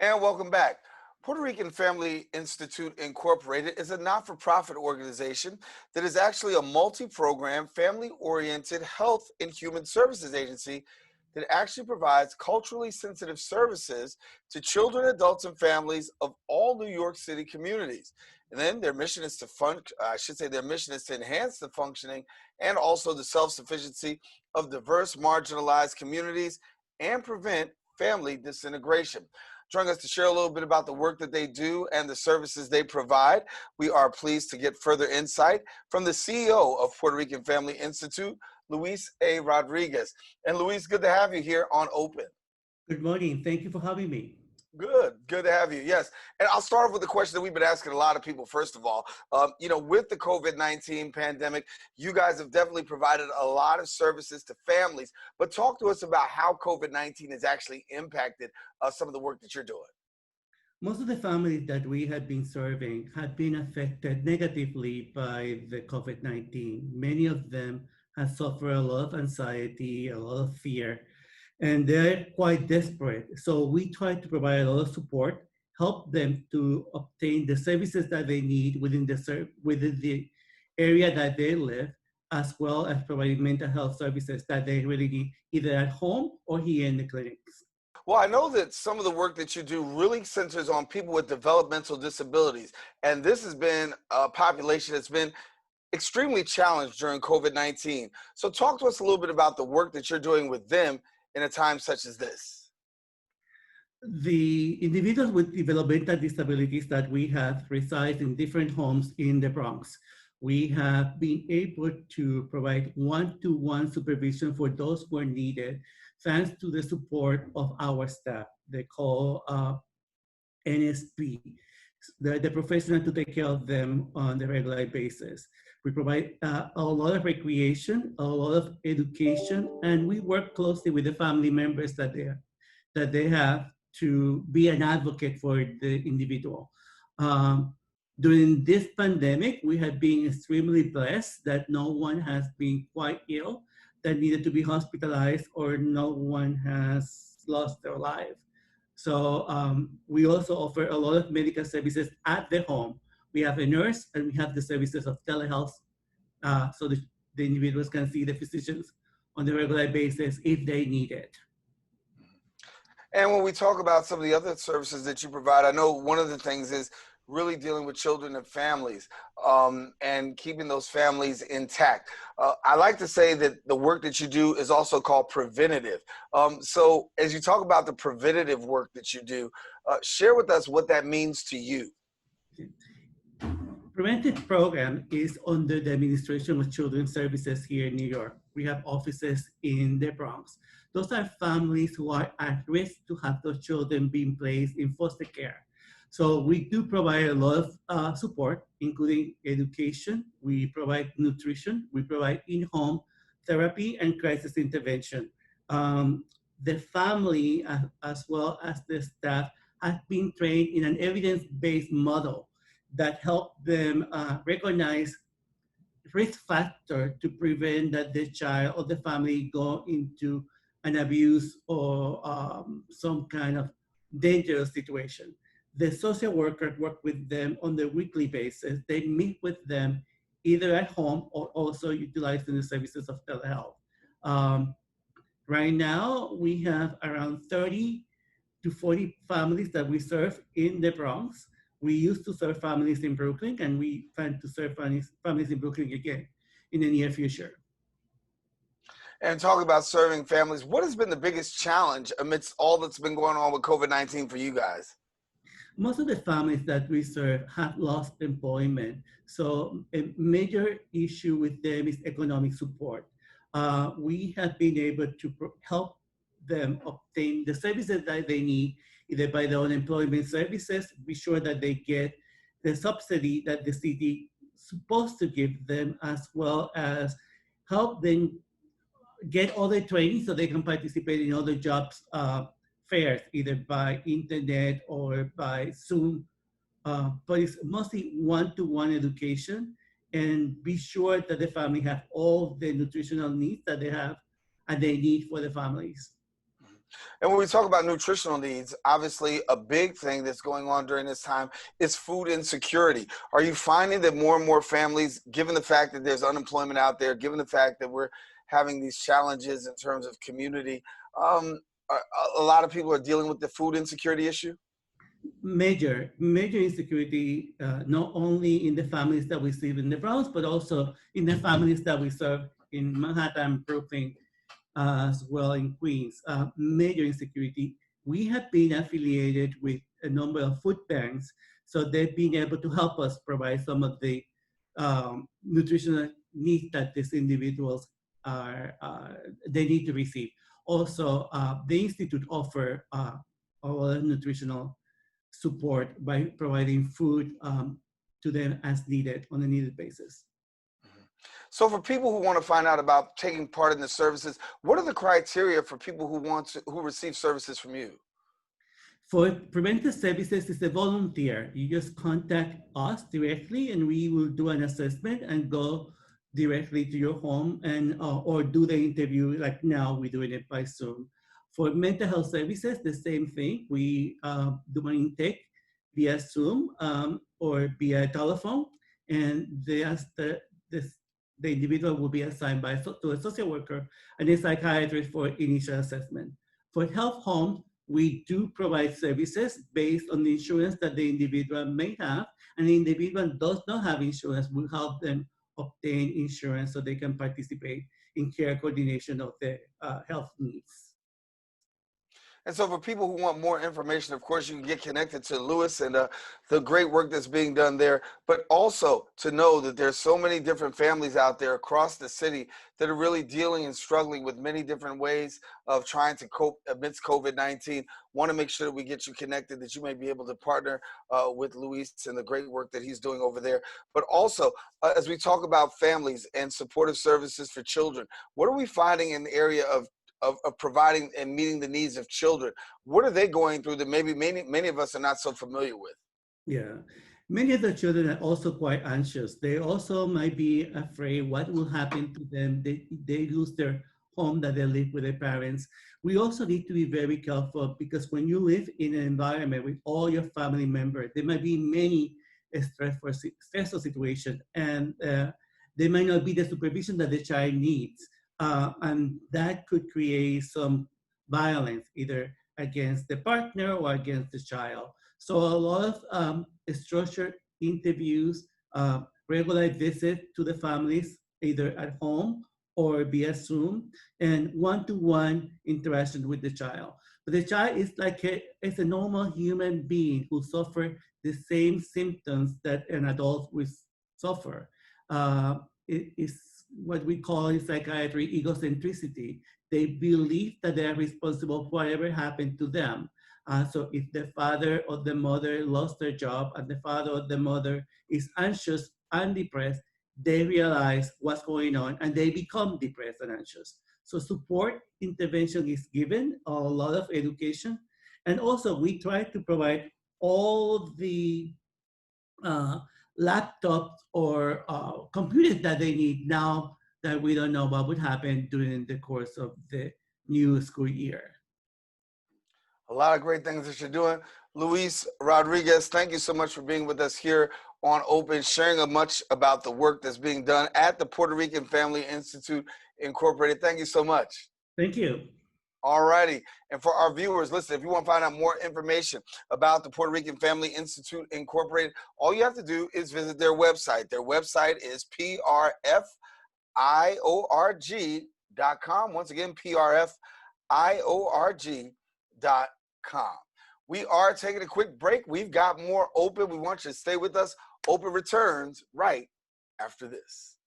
And welcome back. Puerto Rican Family Institute Incorporated is a not for profit organization that is actually a multi program, family oriented health and human services agency that actually provides culturally sensitive services to children, adults, and families of all New York City communities. And then their mission is to their mission is to enhance the functioning and also the self sufficiency of diverse, marginalized communities and prevent family disintegration. Joining us to share a little bit about the work that they do and the services they provide, we are pleased to get further insight from the CEO of Puerto Rican Family Institute, Luis A. Rodriguez. And Luis, good to have you here on Open. Good morning. Thank you for having me. Good to have you. Yes, and I'll start off with the question that we've been asking a lot of people. First of all, with the COVID-19 pandemic, you guys have definitely provided a lot of services to families. But talk to us about how COVID-19 has actually impacted some of the work that you're doing. Most of the families that we have been serving have been affected negatively by the COVID-19. Many of them have suffered a lot of anxiety, a lot of fear, and they're quite desperate. So we try to provide a lot of support, help them to obtain the services that they need within the area that they live, as well as providing mental health services that they really need either at home or here in the clinics. Well, I know that some of the work that you do really centers on people with developmental disabilities, and this has been a population that's been extremely challenged during COVID-19. So talk to us a little bit about the work that you're doing with them in a time such as this. The individuals with developmental disabilities that we have reside in different homes in the Bronx. We have been able to provide one-to-one supervision for those who are needed, thanks to the support of our staff. They call NSP, the professional to take care of them on the regular basis. We provide a lot of recreation, a lot of education, and we work closely with the family members that they have to be an advocate for the individual. During this pandemic, we have been extremely blessed that no one has been quite ill, that needed to be hospitalized, or no one has lost their life. So we also offer a lot of medical services at the home. We have a nurse and we have the services of telehealth, so the individuals can see the physicians on a regular basis if they need it. And when we talk about some of the other services that you provide, I know one of the things is really dealing with children and families and keeping those families intact. I like to say that the work that you do is also called preventative. So as you talk about the preventative work that you do, share with us what that means to you. Preventive program is under the Administration of Children's Services here in New York. We have offices in the Bronx. Those are families who are at risk to have those children being placed in foster care. So we do provide a lot of support, including education. We provide nutrition. We provide in-home therapy and crisis intervention. The family, as well as the staff, have been trained in an evidence-based model that help them recognize risk factor to prevent that the child or the family go into an abuse or some kind of dangerous situation. The social workers work with them on a weekly basis. They meet with them either at home or also utilizing the services of telehealth. Right now, we have around 30 to 40 families that we serve in the Bronx. We used to serve families in Brooklyn, and we plan to serve families in Brooklyn again in the near future. And talk about serving families, what has been the biggest challenge amidst all that's been going on with COVID-19 for you guys? Most of the families that we serve have lost employment. So a major issue with them is economic support. We have been able to help them obtain the services that they need, either by the unemployment services, be sure that they get the subsidy that the city is supposed to give them, as well as help them get other training so they can participate in other jobs fairs, either by internet or by Zoom. But it's mostly one-to-one education, and be sure that the family have all the nutritional needs that they have and they need for the families. And when we talk about nutritional needs, obviously a big thing that's going on during this time is food insecurity. Are you finding that more and more families, given the fact that there's unemployment out there, given the fact that we're having these challenges in terms of community, um, a lot of people are dealing with the food insecurity issue? Major insecurity, not only in the families that we see in the Bronx, but also in the families that we serve in Manhattan, Brooklyn, as well in Queens. Major insecurity. We have been affiliated with a number of food banks, so they've been able to help us provide some of the nutritional needs that these individuals are they need to receive. Also, the institute offer a lot of nutritional support by providing food to them as needed on a needed basis. Mhm. So for people who want to find out about taking part in the services, what are the criteria for people who receive services from you? For preventive services, it's a volunteer. You just contact us directly, and we will do an assessment and go directly to your home and or do the interview like now we're doing it by Zoom. For mental health services, the same thing. We do an intake via Zoom or via telephone, and the, the individual will be assigned to a social worker and a psychiatrist for initial assessment. For health homes, we do provide services based on the insurance that the individual may have, and the individual does not have insurance. We help them obtain insurance so they can participate in care coordination of their health needs. And so for people who want more information, of course, you can get connected to Lewis and the great work that's being done there, but also to know that there's so many different families out there across the city that are really dealing and struggling with many different ways of trying to cope amidst COVID-19. Want to make sure that we get you connected, that you may be able to partner with Luis and the great work that he's doing over there. But also, as we talk about families and supportive services for children, what are we finding in the area of providing and meeting the needs of children? What are they going through that maybe many of us are not so familiar with? Yeah. Many of the children are also quite anxious. They also might be afraid what will happen to them. They lose their home that they live with their parents. We also need to be very careful because when you live in an environment with all your family members, there might be many stressful situations, and there might not be the supervision that the child needs. And that could create some violence either against the partner or against the child. So a lot of structured interviews, regular visits to the families, either at home or via Zoom, and one-to-one interaction with the child. But the child is like it's a normal human being who suffer the same symptoms that an adult will suffer. It is what we call in psychiatry egocentricity. They believe that they are responsible for whatever happened to them. So if the father or the mother lost their job and the father or the mother is anxious and depressed, they realize what's going on and they become depressed and anxious. So support intervention is given, a lot of education. And also we try to provide all the uh, laptops or computers that they need now that we don't know what would happen during the course of the new school year. A lot of great things that you're doing. Luis Rodriguez, thank you so much for being with us here on Open, sharing much about the work that's being done at the Puerto Rican Family Institute Incorporated. Thank you so much. Thank you. All righty. And for our viewers, listen, if you want to find out more information about the Puerto Rican Family Institute Incorporated, all you have to do is visit their website. Their website is prfiorg.com. Once again, prfiorg.com. We are taking a quick break. We've got more Open. We want you to stay with us. Open returns right after this.